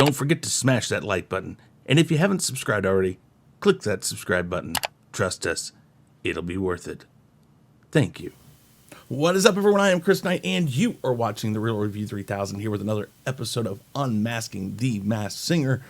don't forget to smash that like button. And if you haven't subscribed already, click that subscribe button. Trust us, it'll be worth it. Thank you. What is up, everyone? I am Chris Knight, and you are watching The Real Review 3000 here with another episode of Unmasking the Masked Singer.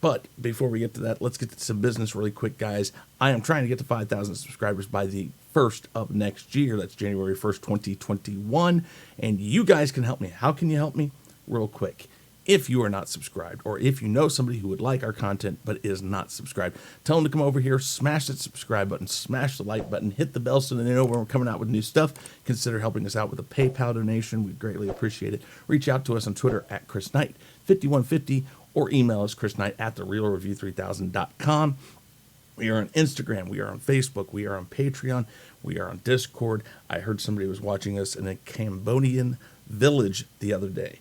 But before we get to that, let's get to some business really quick, guys. I am trying to get to 5,000 subscribers by the 1st of next year. That's January 1st, 2021. And you guys can help me. How can you help me? Real quick. If you are not subscribed, or if you know somebody who would like our content but is not subscribed, tell them to come over here, smash that subscribe button, smash the like button, hit the bell so they know when we're coming out with new stuff. Consider helping us out with a PayPal donation. We'd greatly appreciate it. Reach out to us on Twitter at chrisknight5150 or email us chrisknight at therealreview3000.com. We are on Instagram. We are on Facebook. We are on Patreon. We are on Discord. I heard somebody was watching us in a Cambodian village the other day.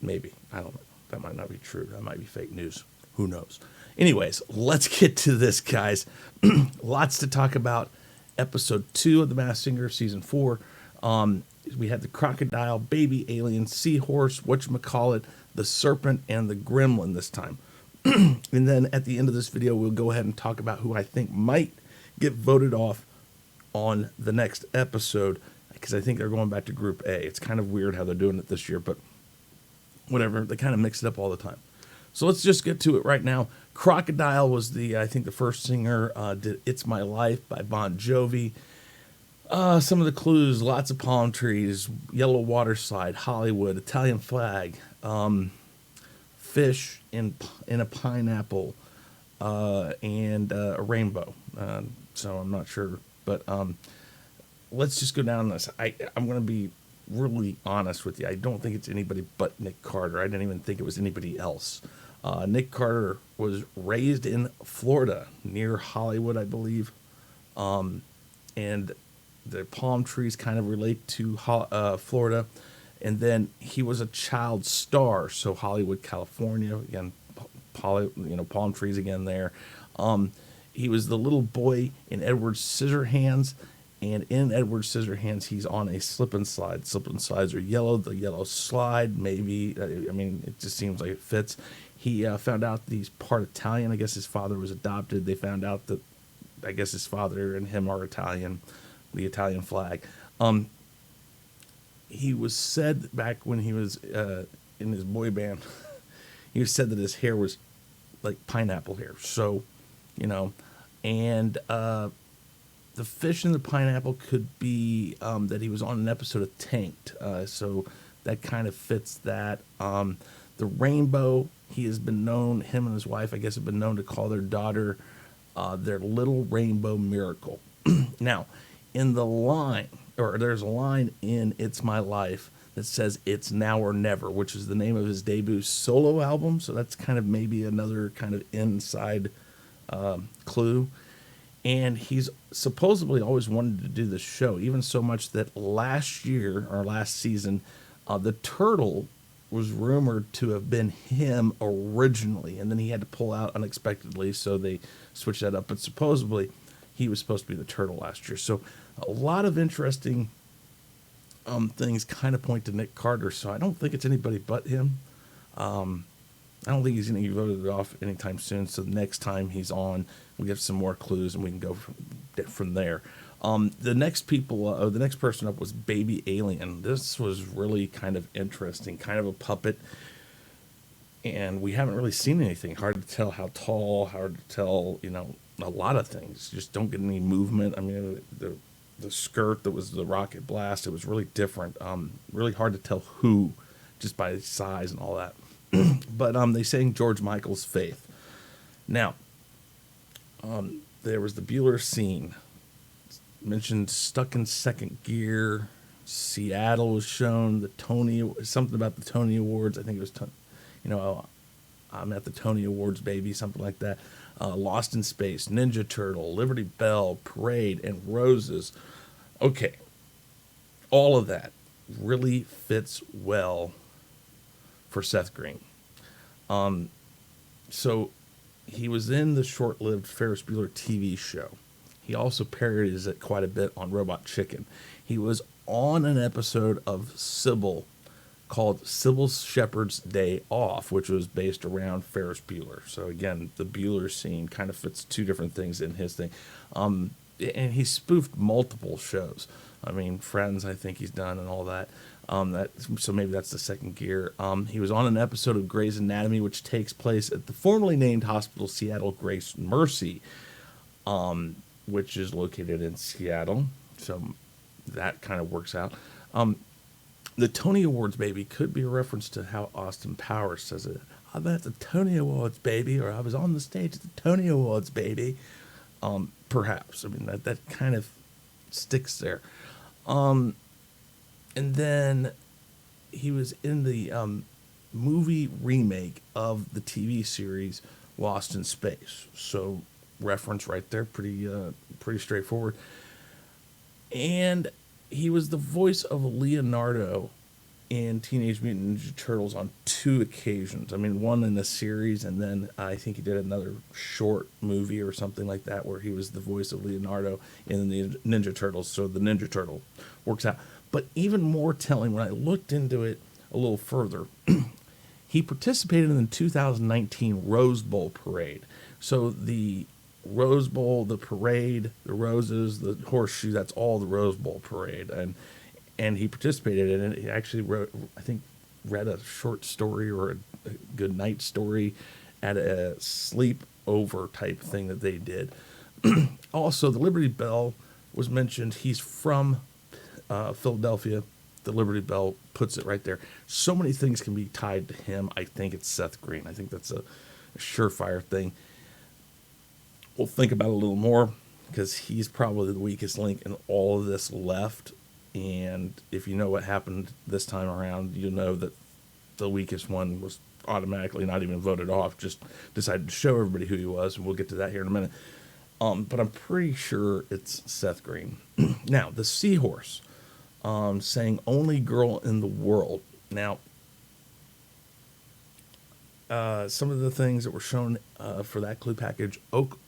Maybe. I don't know. That might not be true. That might be fake news. Who knows? Anyways, let's get to this, guys. Lots to talk about. Episode 2 of The Masked Singer, Season 4. We had the Crocodile, Baby Alien, Seahorse, whatchamacallit, the Serpent, and the Gremlin this time. And then at the end of this video, we'll go ahead and talk about who I think might get voted off on the next episode, because I think they're going back to Group A. It's kind of weird how they're doing it this year, but whatever, they kind of mix it up all the time. So let's just get to it right now. Crocodile was I think the first singer, did It's My Life by Bon Jovi. Some of the clues: lots of palm trees, yellow water slide, Hollywood, Italian flag, fish in a pineapple, and a rainbow. So I'm not sure, but let's just go down this. I'm going to be really honest with you. I don't think it's anybody but Nick Carter. I didn't even think it was anybody else. Nick Carter was raised in Florida, near Hollywood, I believe. And the palm trees kind of relate to Florida. And then he was a child star, so Hollywood, California, again, palm trees again there. He was the little boy in Edward Scissorhands. And in Edward Scissorhands, he's on a slip and slide. Slip and slides are yellow. The yellow slide, maybe. I mean, it just seems like it fits. He found out that he's part Italian. I guess his father was adopted. They found out that, I guess, his father and him are Italian, the Italian flag. He was said back when he was in his boy band, he was said that his hair was like pineapple hair. So, and the fish in the pineapple could be that he was on an episode of Tanked. So that kind of fits that. The rainbow, he has been known, him and his wife, I guess, have been known to call their daughter their little rainbow miracle. Now, in the line, or there's a line in It's My Life that says It's Now or Never, which is the name of his debut solo album. So that's kind of maybe another kind of inside clue. And he's supposedly always wanted to do this show, even so much that last year, or last season, the turtle was rumored to have been him originally, and then he had to pull out unexpectedly, so they switched that up. But supposedly, he was supposed to be the turtle last year. So a lot of interesting things kind of point to Nick Carter, so I don't think it's anybody but him. I don't think he's going to get voted off anytime soon. So the next time he's on, we'll get some more clues and we can go from there. The next the next person up was Baby Alien. This was really kind of interesting, kind of a puppet. And we haven't really seen anything. Hard to tell how tall, hard to tell, a lot of things. Just don't get any movement. I mean, the skirt that was the rocket blast, it was really different. Really hard to tell who, just by size and all that. But they sang George Michael's Faith. Now, there was the Bueller scene. Mentioned Stuck in Second Gear. Seattle was shown. Something about the Tony Awards. I think it was, I'm at the Tony Awards, baby, something like that. Lost in Space, Ninja Turtle, Liberty Bell, Parade, and Roses. Okay, all of that really fits well for Seth Green. So he was in the short-lived Ferris Bueller TV show. He also parodies it quite a bit on Robot Chicken. He was on an episode of Sybil called Sybil Shepherd's Day Off, which was based around Ferris Bueller. So again, the Bueller scene kind of fits two different things in his thing. And he spoofed multiple shows. I mean, Friends, I think he's done, and all that. So maybe that's the second gear. He was on an episode of Grey's Anatomy, which takes place at the formerly named Hospital Seattle Grace Mercy, which is located in Seattle. So that kind of works out. The Tony Awards, baby, could be a reference to how Austin Powers says it. I'm at the Tony Awards, baby, or I was on the stage at the Tony Awards, baby. Perhaps. I mean, that kind of sticks there. And then he was in the movie remake of the TV series Lost in Space. So reference right there, pretty straightforward. And he was the voice of Leonardo in Teenage Mutant Ninja Turtles on 2 occasions. I mean, one in the series, and then I think he did another short movie or something like that where he was the voice of Leonardo in the Ninja Turtles. So the Ninja Turtle works out. But even more telling, when I looked into it a little further, he participated in the 2019 Rose Bowl parade. So the Rose Bowl, the parade, the roses, the horseshoe, that's all the Rose Bowl parade. And he participated in it. He actually read a short story or a good night story at a sleepover type thing that they did. Also, the Liberty Bell was mentioned. He's from Philadelphia. The Liberty Bell puts it right there. So many things can be tied to him. I think it's Seth Green. I think that's a surefire thing. We'll think about it a little more because he's probably the weakest link in all of this left. And if you know what happened this time around, you know that the weakest one was automatically not even voted off, just decided to show everybody who he was. And we'll get to that here in a minute. But I'm pretty sure it's Seth Green. Now, the Seahorse saying only girl in the world. Now, some of the things that were shown for that clue package: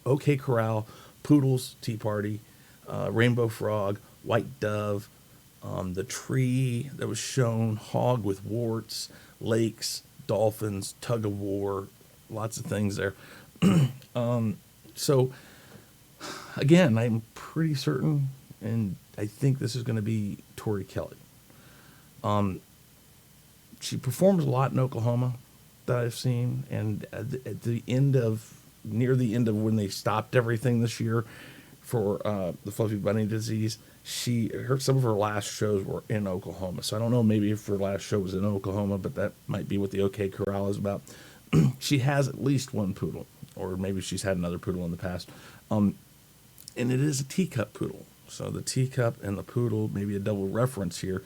OK Corral, Poodles, Tea Party, Rainbow Frog, White Dove, the tree that was shown, Hog with warts, lakes, dolphins, tug of war, lots of things there. So, again, I'm pretty certain, and I think this is going to be Tory Kelly. She performs a lot in Oklahoma that I've seen, and near the end of when they stopped everything this year for the fluffy bunny disease, some of her last shows were in Oklahoma. So I don't know, maybe if her last show was in Oklahoma, but that might be what the OK Corral is about. She has at least one poodle, or maybe she's had another poodle in the past. And it is a teacup poodle. So the teacup and the poodle, maybe a double reference here.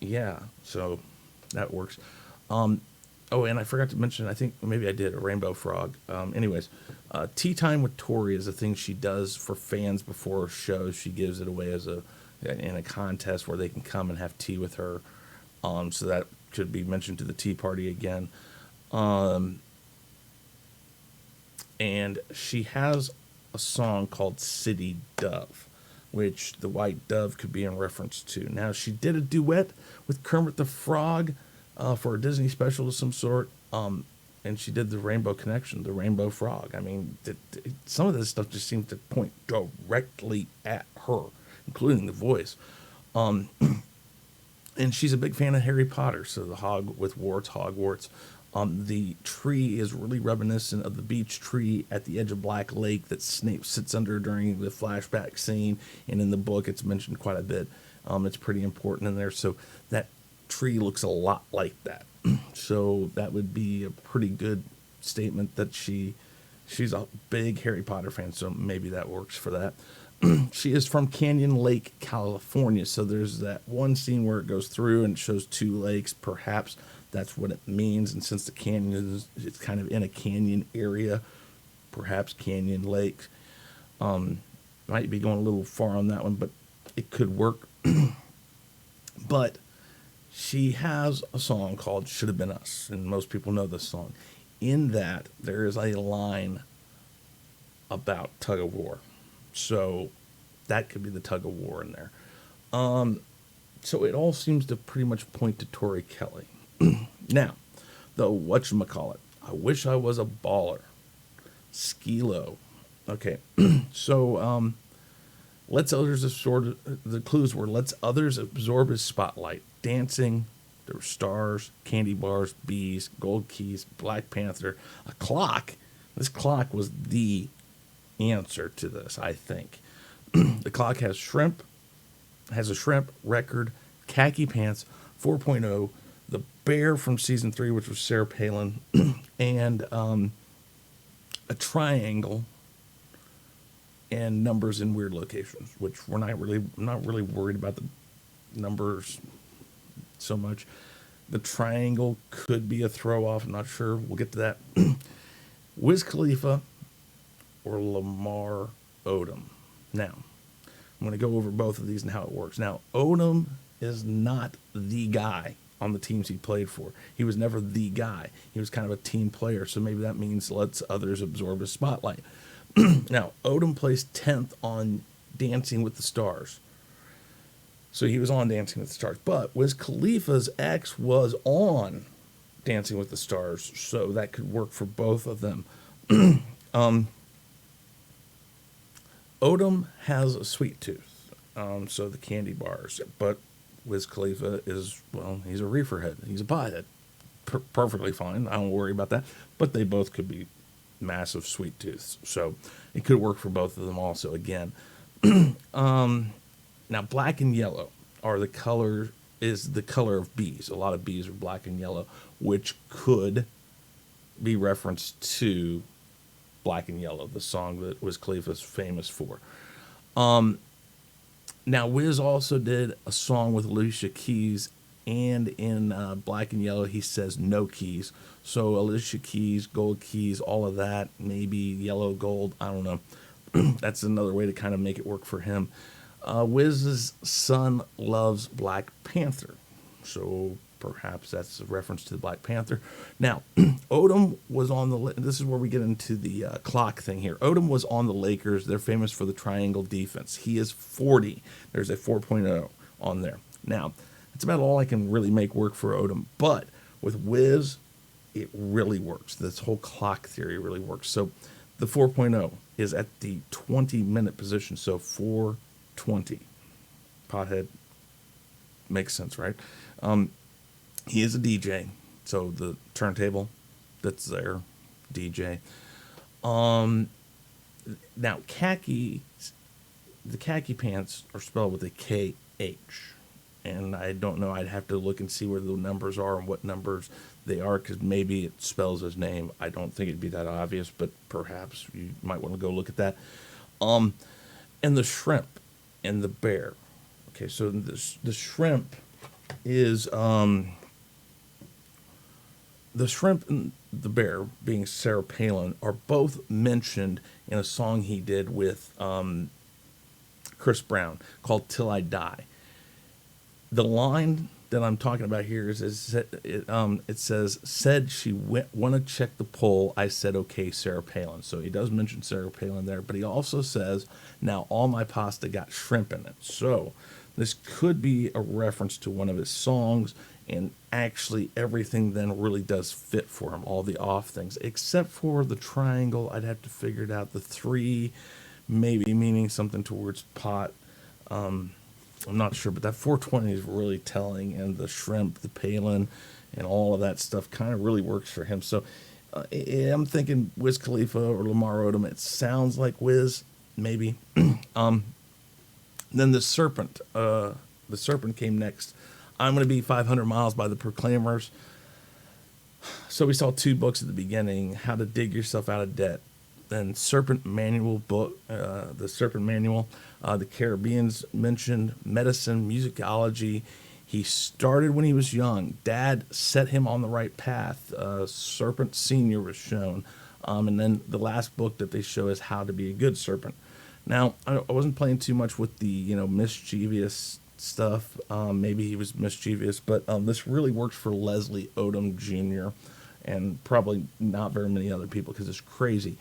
Yeah, so that works. Oh, and I forgot to mention, I think maybe I did, a rainbow frog. Tea Time with Tori is a thing she does for fans before shows. She gives it away in a contest where they can come and have tea with her. So that should be mentioned to the tea party again. And she has a song called City Dove, which the white dove could be in reference to. Now, she did a duet with Kermit the Frog for a Disney special of some sort, and she did the Rainbow Connection, the Rainbow Frog. I mean, some of this stuff just seems to point directly at her, including the voice. And she's a big fan of Harry Potter, so the hog with warts, Hogwarts. The tree is really reminiscent of the beech tree at the edge of Black Lake that Snape sits under during the flashback scene, and in the book it's mentioned quite a bit. It's pretty important in there, so that tree looks a lot like that. So that would be a pretty good statement that she's a big Harry Potter fan, so maybe that works for that. She is from Canyon Lake, California, so there's that one scene where it goes through and it shows 2 lakes. Perhaps that's what it means, and since the canyon it's kind of in a canyon area, perhaps Canyon Lake. Might be going a little far on that one, but it could work. But she has a song called Should Have Been Us, and most people know this song. In that, there is a line about tug of war. So that could be the tug of war in there. So it all seems to pretty much point to Tory Kelly. Now, the whatchamacallit. I wish I was a baller. Skilo. Okay, so lets others absorb. The clues were lets others absorb his spotlight. Dancing. There were stars, candy bars, bees, gold keys, Black Panther, a clock. This clock was the answer to this, I think. The clock has a shrimp record, khaki pants, 4.0, the bear from season 3, which was Sarah Palin, and a triangle and numbers in weird locations, which I'm not really worried about the numbers so much. The triangle could be a throw off. I'm not sure. We'll get to that. Wiz Khalifa or Lamar Odom. Now, I'm going to go over both of these and how it works. Now, Odom is not the guy on the teams he played for. He was never the guy. He was kind of a team player, so maybe that means lets others absorb his spotlight. Now, Odom placed 10th on Dancing with the Stars. So he was on Dancing with the Stars. But Wiz Khalifa's ex was on Dancing with the Stars, so that could work for both of them. Odom has a sweet tooth, so the candy bars. But Wiz Khalifa is, well, he's a reefer head. He's a pothead. Perfectly fine. I don't worry about that. But they both could be massive sweet tooths. So it could work for both of them also, again. Now, black and yellow is the color of bees. A lot of bees are black and yellow, which could be referenced to Black and Yellow, the song that Wiz Khalifa's famous for. Now, Wiz also did a song with Alysia Keys, and in Black and Yellow, he says no keys. So Alysia Keys, gold keys, all of that, maybe yellow, gold, I don't know. That's another way to kind of make it work for him. Wiz's son loves Black Panther, so perhaps that's a reference to the Black Panther. Now, Odom was on the... This is where we get into the clock thing here. Odom was on the Lakers. They're famous for the triangle defense. He is 40. There's a 4.0 on there. Now, that's about all I can really make work for Odom. But with Wiz, it really works. This whole clock theory really works. So the 4.0 is at the 20-minute position. So 4:20. Pothead. Makes sense, right? He is a DJ, so the turntable that's there, DJ. Now, the khaki pants are spelled with a K-H, and I don't know. I'd have to look and see where the numbers are and what numbers they are, because maybe it spells his name. I don't think it'd be that obvious, but perhaps you might want to go look at that. And the shrimp and the bear. Okay, so the shrimp is... The shrimp and the bear, being Sarah Palin, are both mentioned in a song he did with Chris Brown called Till I Die. The line that I'm talking about here is it says, said she want to check the poll. I said, okay, Sarah Palin. So he does mention Sarah Palin there, but he also says, now all my pasta got shrimp in it. So this could be a reference to one of his songs, and actually everything then really does fit for him, all the off things, except for the triangle. I'd have to figure it out. The 3 maybe meaning something towards pot. I'm not sure, but that 420 is really telling, and the shrimp, the Palin, and all of that stuff kind of really works for him. So I'm thinking Wiz Khalifa or Lamar Odom. It sounds like Wiz, maybe. Then the Serpent. The Serpent came next. I'm going to be 500 Miles by the Proclaimers. So we saw 2 books at the beginning, How to Dig Yourself Out of Debt. Then Serpent Manual book, the Serpent Manual. The Caribbean's mentioned, medicine, musicology. He started when he was young. Dad set him on the right path. Serpent Senior was shown. And then the last book that they show is How to Be a Good Serpent. Now, I wasn't playing too much with the, mischievous stuff. Maybe he was mischievous, but this really works for Leslie Odom Jr. and probably not very many other people because it's crazy.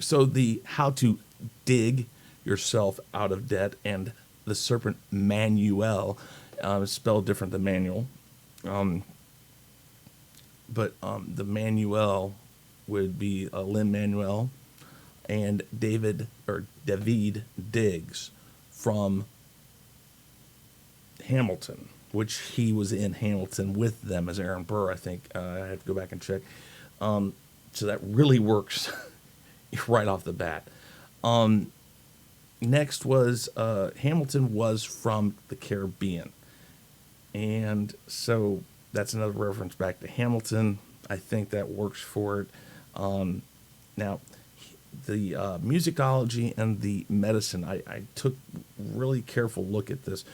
So the How to Dig Yourself Out of Debt and the Serpent Manual It's spelled different than manual. But the Manuel would be Lin-Manuel and David Diggs from Hamilton, which he was in Hamilton with them as Aaron Burr, I think. I have to go back and check. So that really works right off the bat. Next was Hamilton was from the Caribbean. And so that's another reference back to Hamilton. I think that works for it. Now, the musicology and the medicine, I took really careful look at this.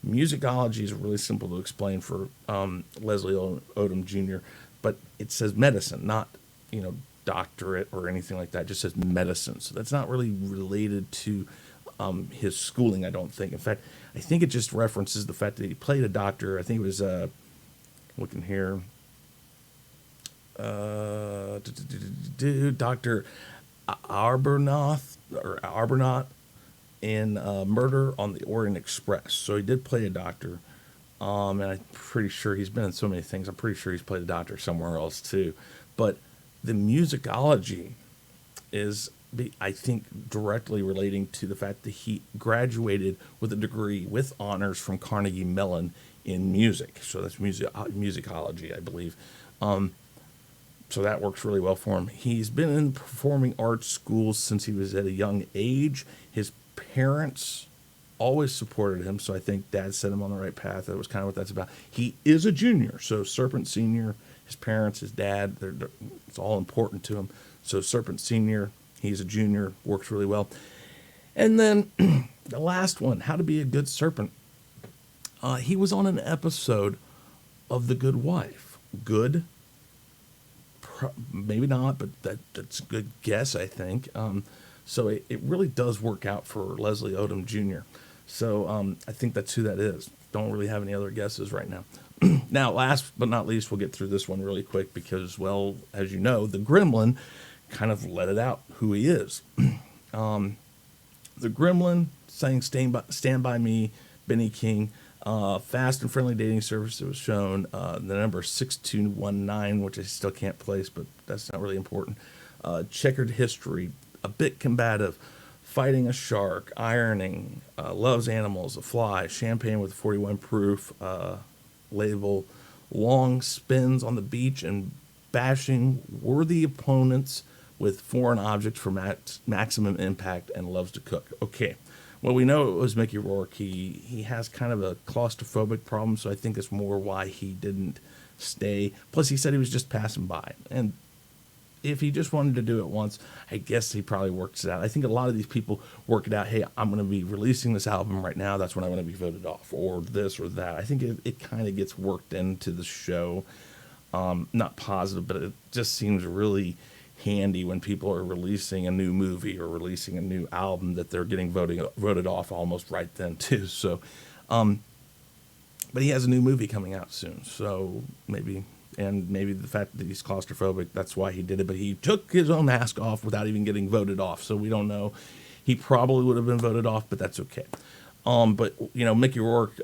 Musicology is really simple to explain for Leslie Odom Jr., but it says medicine, not, doctorate or anything like that. It just says medicine. So that's not really related to his schooling, I don't think. In fact, I think it just references the fact that he played a doctor. I think it was, looking here, Dr. Arbuthnot in Murder on the Orient Express. So he did play a doctor, and I'm pretty sure he's been in so many things. I'm pretty sure he's played a doctor somewhere else too. But the musicology is, I think, directly relating to the fact that he graduated with a degree with honors from Carnegie Mellon in music. So that's musicology, I believe. So that works really well for him. He's been in performing arts schools since he was at a young age. His parents always supported him, so I think Dad set him on the right path. That was kind of what that's about. He is a junior, so Serpent Senior, his parents, his dad, it's all important to him. So Serpent Senior, he's a junior, works really well. And then the last one, How to Be a Good Serpent. He was on an episode of The Good Wife. Good? Maybe not, but that's a good guess, I think. So it really does work out for Leslie Odom Jr. So I think that's who that is. Don't really have any other guesses right now. Now, last but not least, we'll get through this one really quick because, well, as you know, the Gremlin kind of let it out who he is. The Gremlin sang Stand By Me, Benny King, fast and friendly dating service that was shown, the number 6219, which I still can't place, but that's not really important. Checkered history, a bit combative, fighting a shark, ironing, loves animals, a fly, champagne with 41 proof label, long spins on the beach, and bashing worthy opponents with foreign objects for maximum impact, and loves to cook. Okay. Well, we know it was Mickey Rourke. He has kind of a claustrophobic problem, so I think it's more why he didn't stay. Plus, he said he was just passing by. And if he just wanted to do it once, I guess he probably works it out. I think a lot of these people work it out. Hey, I'm going to be releasing this album right now. That's when I'm going to be voted off, or this or that. I think it kind of gets worked into the show. Not positive, but it just seems really handy when people are releasing a new movie or releasing a new album that they're getting voted off almost right then too. So, but he has a new movie coming out soon, so maybe the fact that he's claustrophobic, that's why he did it. But he took his own mask off without even getting voted off, so we don't know. He probably would have been voted off, but that's okay. But Mickey Rourke,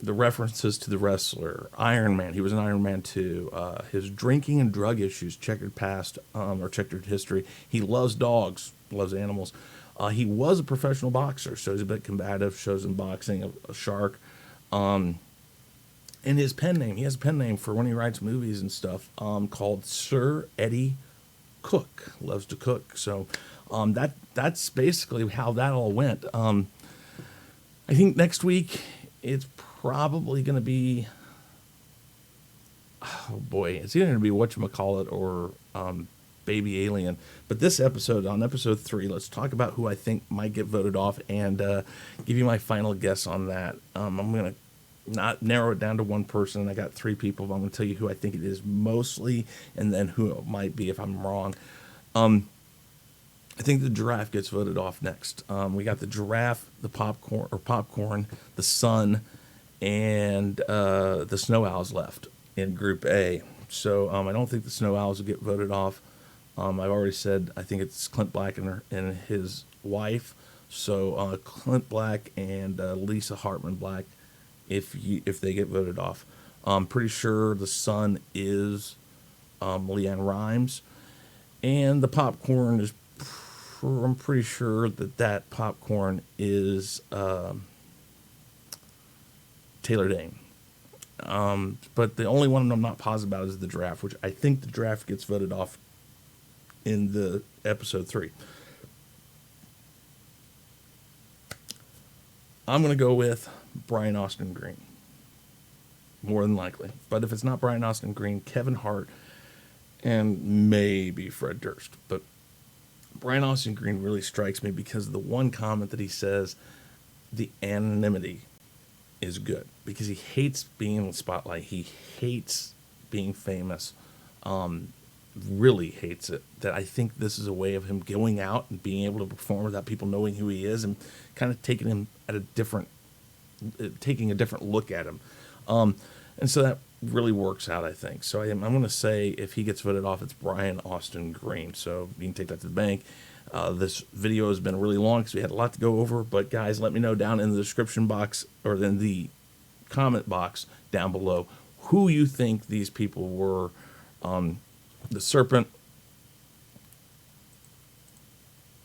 the references to the wrestler, Iron Man, he was an Iron Man too. His drinking and drug issues, checkered past, or checkered history. He loves dogs, loves animals. He was a professional boxer, so he's a bit combative, shows in boxing, a shark. And his pen name, he has a pen name for when he writes movies and stuff, called Sir Eddie Cook, loves to cook. So that's basically how that all went. I think next week it's probably going to be, oh boy, it's either going to be Whatchamacallit or Baby Alien. But this episode, on episode 3, let's talk about who I think might get voted off and give you my final guess on that. I'm going to not narrow it down to one person. I got 3 people, but I'm going to tell you who I think it is mostly, and then who it might be if I'm wrong. I think the giraffe gets voted off next. We got the giraffe, the popcorn, the sun, and the snow owls left in Group A. So I don't think the snow owls will get voted off. I've already said I think it's Clint Black and his wife. So Clint Black and Lisa Hartman Black if they get voted off. I'm pretty sure the son is Leanne Rimes, and the popcorn is. I'm pretty sure that popcorn is Taylor Dane. But the only one I'm not positive about is the draft, which I think the draft gets voted off in the episode 3. I'm going to go with Brian Austin Green, more than likely. But if it's not Brian Austin Green, Kevin Hart, and maybe Fred Durst. But Brian Austin Green really strikes me because of the one comment that he says, the anonymity is good, because he hates being in the spotlight. He hates being famous. Really hates it. That I think this is a way of him going out and being able to perform without people knowing who he is, and kind of taking him at taking a different look at him. And so that really works out, I think. So I'm going to say if he gets voted off, it's Brian Austin Green. So you can take that to the bank. This video has been really long because we had a lot to go over. But guys, let me know down in the description box or in the comment box down below who you think these people were. The Serpent,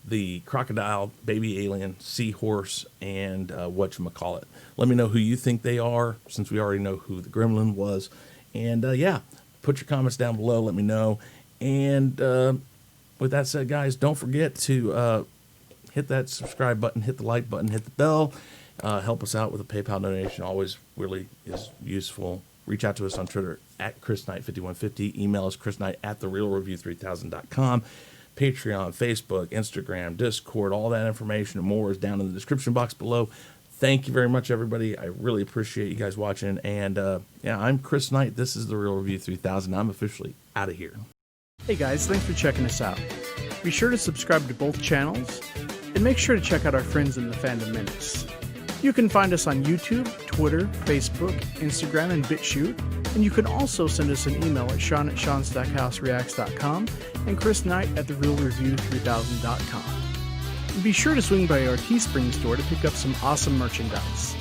the Crocodile, Baby Alien, Seahorse, and whatchamacallit. Let me know who you think they are, since we already know who the Gremlin was. And yeah, put your comments down below. Let me know. And with that said, guys, don't forget to hit that subscribe button, hit the like button, hit the bell. Help us out with a PayPal donation. Always really is useful. Reach out to us on Twitter at chrisknight5150. Email us chrisknight@therealreview3000.com. Patreon, Facebook, Instagram, Discord, all that information and more is down in the description box below. Thank you very much, everybody. I really appreciate you guys watching. And yeah, I'm Chris Knight. This is The Real Review 3000. I'm officially out of here. Hey guys, thanks for checking us out. Be sure to subscribe to both channels, and make sure to check out our friends in the Fandom Minutes. You can find us on YouTube, Twitter, Facebook, Instagram, and BitChute, and you can also send us an email at sean@seanstackousereacts.com and chrisknight@therealreview3000.com. And be sure to swing by our Teespring store to pick up some awesome merchandise.